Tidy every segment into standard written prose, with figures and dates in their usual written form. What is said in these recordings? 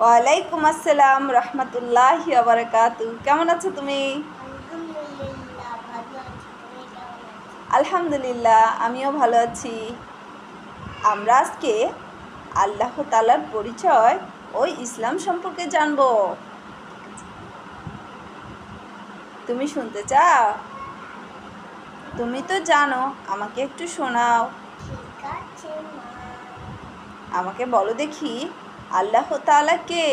ওয়ালাইকুম আসসালাম রহমতুল্লাহি ওয়া বারাকাতু। কেমন আছো তুমি? আলহামদুলিল্লাহ ভালো আছি। তুমি কেমন আছো? আলহামদুলিল্লাহ, আমিও ভালো আছি। আমরা আজকে আল্লাহ তাআলার পরিচয় ও ইসলাম সম্পর্কে জানবো। তুমি শুনতে চাও? তুমি তো জানো, আমাকে একটু শোনাও। ঠিক আছে মা। আমাকে বলো দেখি, আল্লাহ তাআলা কে?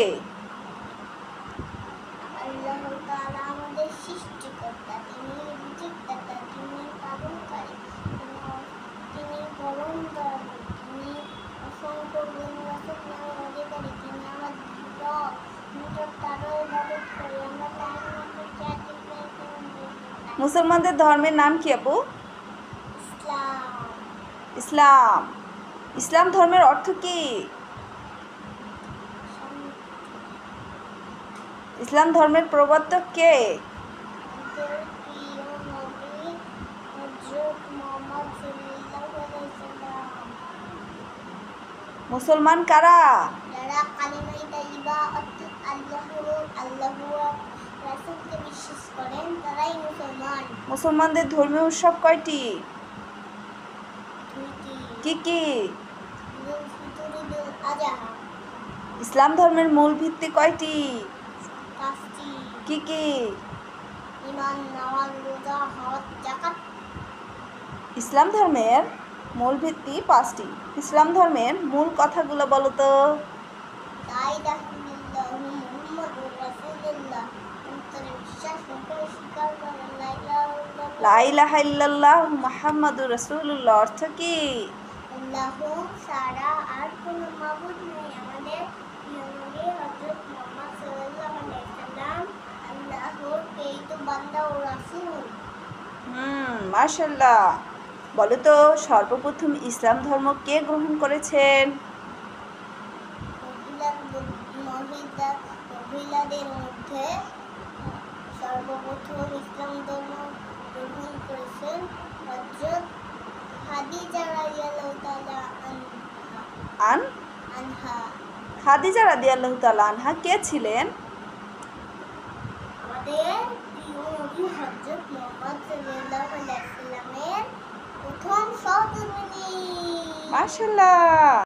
আল্লাহ তাআলা আমাদের সৃষ্টিকর্তা, তিনি রিজিকদাতা, তিনি পালনকারী, তিনি পরম দয়ালু, তিনি অসংখ্য গুণ নামের অধিকারী, তিনি আমাদের রব। তারও ইবাদত করি আমরা, তার নামে জাতি মুসলমানদের ধর্মের নাম কি আপু? ইসলাম। ইসলাম। ইসলাম ধর্মের অর্থ কি? ইসলাম ধর্মের প্রবর্তক কে? আমাদের প্রিয় নবী হযরত মুহাম্মদ সাল্লাল্লাহু আলাইহি সাল্লাম। মুসলমান কারা? যারা কালিমায়ে তাইয়্যিবা অর্থাৎ আল্লাহু রাসূলকে বিশ্বাস করেন তারাই মুসলমান। মুসলমানদের ধর্মীয় উৎসব কয়টি? দুইটি। কি কি? ঈদুল ফিতর, ঈদুল আযহা। ইসলাম ধর্মের মূল ভিত্তি কয়টি? পাঁচটি। কি কি? ঈমান, নামাজ, রোজা, হজ, যাকাত। ইসলাম ধর্মের মূল ভিত্তি পাঁচটি। ইসলাম ধর্মের মূল কথাগুলো বলো তো। লা ইলাহা ইল্লাল্লাহু মুহাম্মাদুর রাসূলুল্লাহ। অন্তরে বিশ্বাস, মুখে স্বীকার করেন লা ইলাহা ইল্লাল্লাহু মুহাম্মাদুর রাসূলুল্লাহ অর্থ কি? আল্লাহ ছাড়া আর কোনো মাবুদ নেই। আমাদের প্রিয় নবী হযরত মুহাম্মদ সাল্লাল্লাহু আলাইহি সাল্লাম আল্লাহর প্রেরিত বান্দা ও রাসূল। মাশাআল্লাহ। বলো তো, সর্বপ্রথম ইসলাম ধর্ম কে গ্রহণ করেছেন? মহিলাদের মধ্যে সর্বপ্রথম ইসলাম ধর্ম গ্রহণ করেছেন হযরত খাদিজা রাদিয়াল্লাহু তাআলা আনহা। খাদিজা রাদিয়াল্লাহু তাআলা আনহা কে ছিলেন? আমাদের প্রিয় নবী হযরত মুহাম্মদ সাল্লাল্লাহু আলাইহি সাল্লামের প্রথম সহধর্মিণী। মাশাআল্লাহ।